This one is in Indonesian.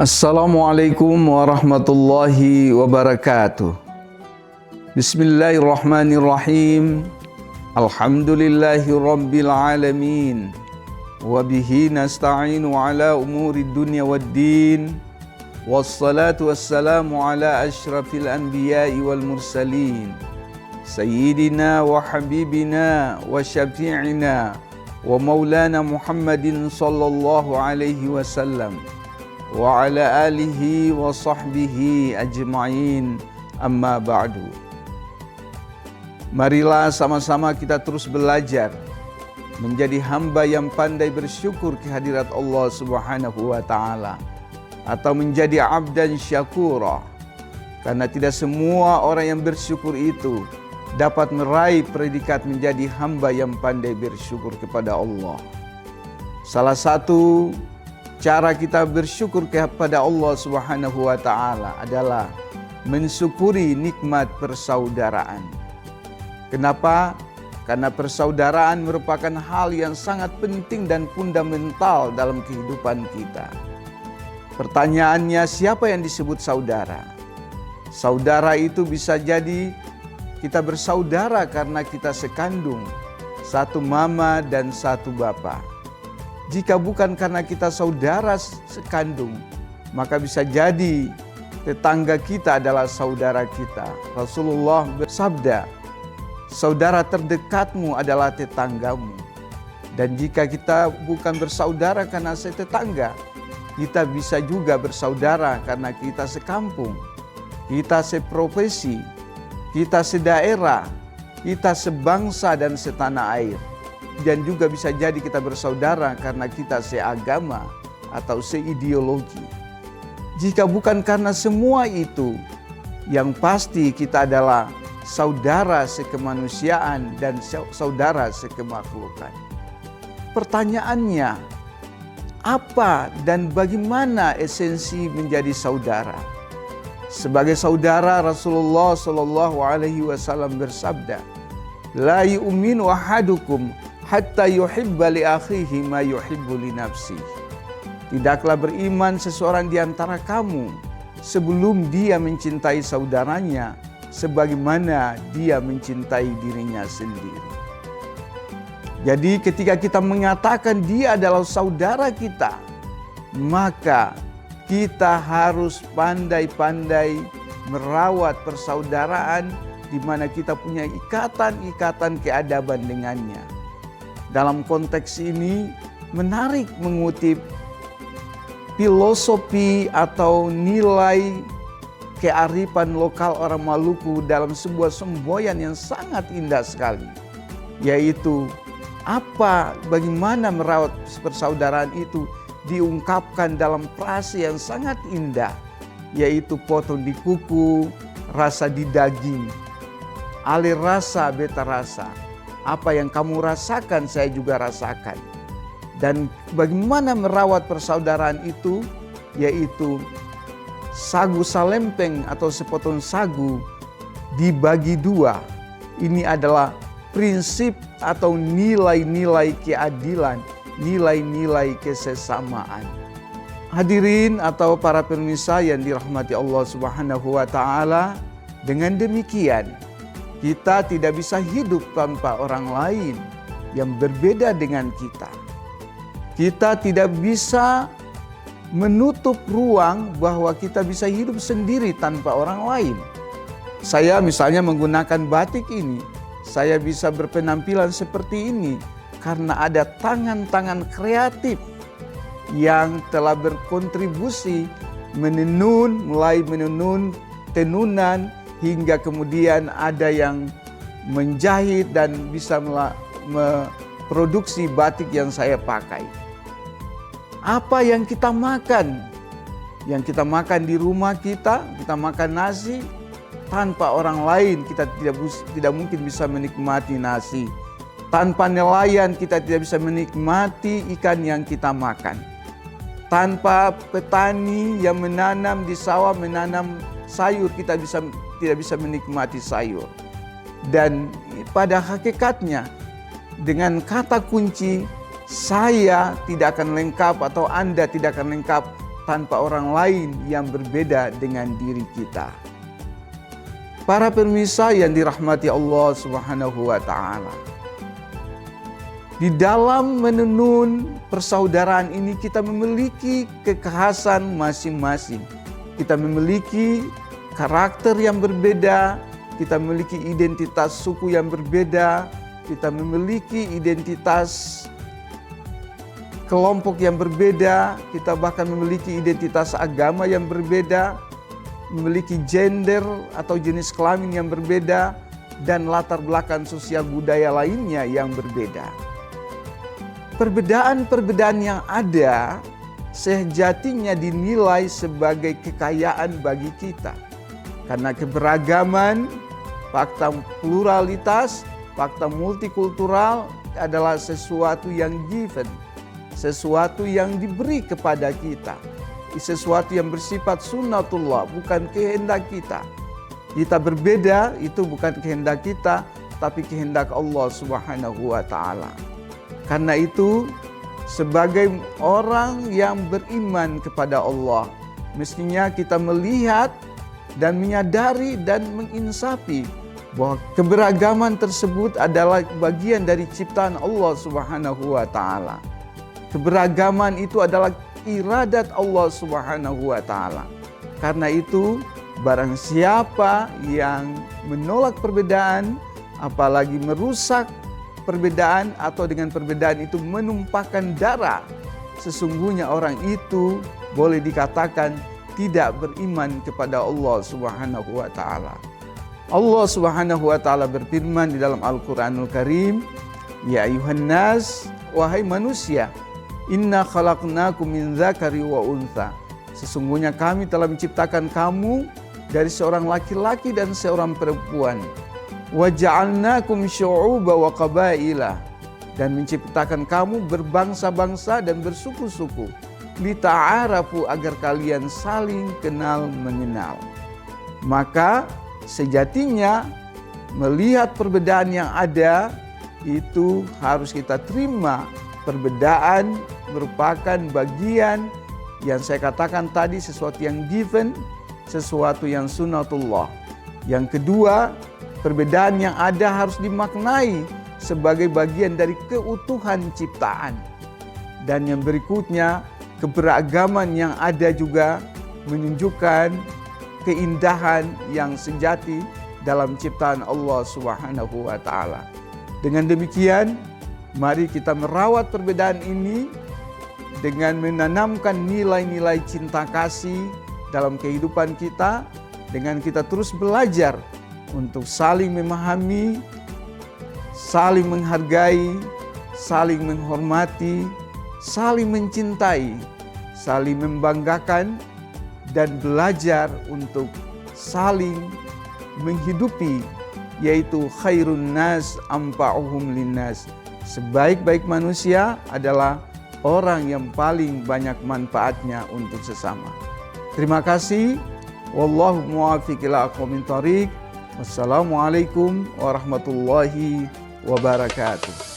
Assalamualaikum warahmatullahi wabarakatuh. Bismillahirrahmanirrahim. Alhamdulillahi rabbil alamin. Wabihi nasta'inu ala umuri dunya waddin. Wassalatu wassalamu ala ashrafil anbiya'i wal mursalin. Sayyidina wa habibina wa syafi'ina wa maulana Muhammadin sallallahu alaihi wasallam wa ala alihi wa sahbihi ajma'in, amma ba'du. Marilah sama-sama kita terus belajar menjadi hamba yang pandai bersyukur kehadirat Allah Subhanahu wa ta'ala, atau menjadi abdan syakura, karena tidak semua orang yang bersyukur itu dapat meraih predikat menjadi hamba yang pandai bersyukur kepada Allah. Salah satu cara kita bersyukur kepada Allah Subhanahu wa ta'ala adalah mensyukuri nikmat persaudaraan. Kenapa? Karena persaudaraan merupakan hal yang sangat penting dan fundamental dalam kehidupan kita. Pertanyaannya, siapa yang disebut saudara? Saudara itu bisa jadi kita bersaudara karena kita sekandung, satu mama dan satu bapa. Jika bukan karena kita saudara sekandung, maka bisa jadi tetangga kita adalah saudara kita. Rasulullah bersabda, saudara terdekatmu adalah tetanggamu. Dan jika kita bukan bersaudara karena tetangga, kita bisa juga bersaudara karena kita sekampung, kita seprofesi, kita sedaerah, kita sebangsa dan setanah air. Dan juga bisa jadi kita bersaudara karena kita seagama atau seideologi. Jika bukan karena semua itu, yang pasti kita adalah saudara sekemanusiaan dan saudara sekemakhlukan. Pertanyaannya, apa dan bagaimana esensi menjadi saudara? Sebagai saudara, Rasulullah SAW bersabda, la yu'minu ahadukum hatta yuhibba li akhihi ma yuhibbu li nafsihi. Tidaklah beriman seseorang di antara kamu sebelum dia mencintai saudaranya sebagaimana dia mencintai dirinya sendiri. Jadi ketika kita mengatakan dia adalah saudara kita, maka kita harus pandai-pandai merawat persaudaraan di mana kita punya ikatan-ikatan keadaban dengannya. Dalam konteks ini menarik mengutip filosofi atau nilai kearifan lokal orang Maluku dalam sebuah semboyan yang sangat indah sekali, yaitu bagaimana merawat persaudaraan itu diungkapkan dalam frase yang sangat indah, yaitu potong di kuku, rasa di daging, alir rasa beta rasa. Apa yang kamu rasakan saya juga rasakan. Dan bagaimana merawat persaudaraan itu, yaitu sagu salempeng atau sepotong sagu dibagi dua. Ini adalah prinsip atau nilai-nilai keadilan, nilai-nilai kesesamaan. Hadirin atau para pemirsa yang dirahmati Allah Subhanahu wa ta'ala, dengan demikian kita tidak bisa hidup tanpa orang lain yang berbeda dengan kita. Kita tidak bisa menutup ruang bahwa kita bisa hidup sendiri tanpa orang lain. Saya misalnya menggunakan batik ini, saya bisa berpenampilan seperti ini karena ada tangan-tangan kreatif yang telah berkontribusi mulai menenun, tenunan, hingga kemudian ada yang menjahit dan bisa memproduksi batik yang saya pakai. Apa yang kita makan? Yang kita makan di rumah kita makan nasi. Tanpa orang lain kita tidak mungkin bisa menikmati nasi. Tanpa nelayan kita tidak bisa menikmati ikan yang kita makan. Tanpa petani yang menanam di sawah, menanam sayur, kita tidak bisa menikmati sayur. Dan pada hakikatnya dengan kata kunci saya tidak akan lengkap atau Anda tidak akan lengkap tanpa orang lain yang berbeda dengan diri kita. Para pemirsa yang dirahmati Allah Subhanahu wa Ta'ala, di dalam menenun persaudaraan ini kita memiliki kekhasan masing-masing. Kita memiliki karakter yang berbeda, kita memiliki identitas suku yang berbeda, kita memiliki identitas kelompok yang berbeda, kita bahkan memiliki identitas agama yang berbeda, memiliki gender atau jenis kelamin yang berbeda, dan latar belakang sosial budaya lainnya yang berbeda. Perbedaan-perbedaan yang ada sejatinya dinilai sebagai kekayaan bagi kita. Karena keberagaman, fakta pluralitas, fakta multikultural adalah sesuatu yang given, sesuatu yang diberi kepada kita. Sesuatu yang bersifat sunnatullah, bukan kehendak kita. Kita berbeda, itu bukan kehendak kita, tapi kehendak Allah Subhanahu wa Ta'ala. Karena itu, sebagai orang yang beriman kepada Allah, mestinya kita melihat dan menyadari dan menginsafi bahwa keberagaman tersebut adalah bagian dari ciptaan Allah Subhanahu wa Ta'ala. Keberagaman itu adalah iradat Allah Subhanahu wa Ta'ala. Karena itu, barang siapa yang menolak perbedaan, apalagi merusak perbedaan atau dengan perbedaan itu menumpahkan darah, sesungguhnya orang itu boleh dikatakan tidak beriman kepada Allah Subhanahu wa Ta'ala. Allah Subhanahu wa Ta'ala berfirman di dalam Al-Qur'anul Karim, "Ya ayuhan nas, wahai manusia, inna khalaqnakum min dzakari wa untha." Sesungguhnya kami telah menciptakan kamu dari seorang laki-laki dan seorang perempuan. Wa ja'alnakum syu'uba wa qabaila, dan menciptakan kamu berbangsa-bangsa dan bersuku-suku, lita'arafu, agar kalian saling kenal mengenal. Maka sejatinya melihat perbedaan yang ada itu harus kita terima. Perbedaan merupakan bagian yang saya katakan tadi, sesuatu yang given, sesuatu yang sunnatullah. Yang kedua, perbedaan yang ada harus dimaknai sebagai bagian dari keutuhan ciptaan. Dan yang berikutnya, keberagaman yang ada juga menunjukkan keindahan yang sejati dalam ciptaan Allah Subhanahu wa Ta'ala. Dengan demikian, mari kita merawat perbedaan ini dengan menanamkan nilai-nilai cinta kasih dalam kehidupan kita, dengan kita terus belajar untuk saling memahami, saling menghargai, saling menghormati, saling mencintai, saling membanggakan, dan belajar untuk saling menghidupi, yaitu khairun nas anfa'uhum linnas. Sebaik-baik manusia adalah orang yang paling banyak manfaatnya untuk sesama. Terima kasih. Wallahu muwaffiq ila aqwamit thoriq. Wassalamualaikum warahmatullahi wabarakatuh.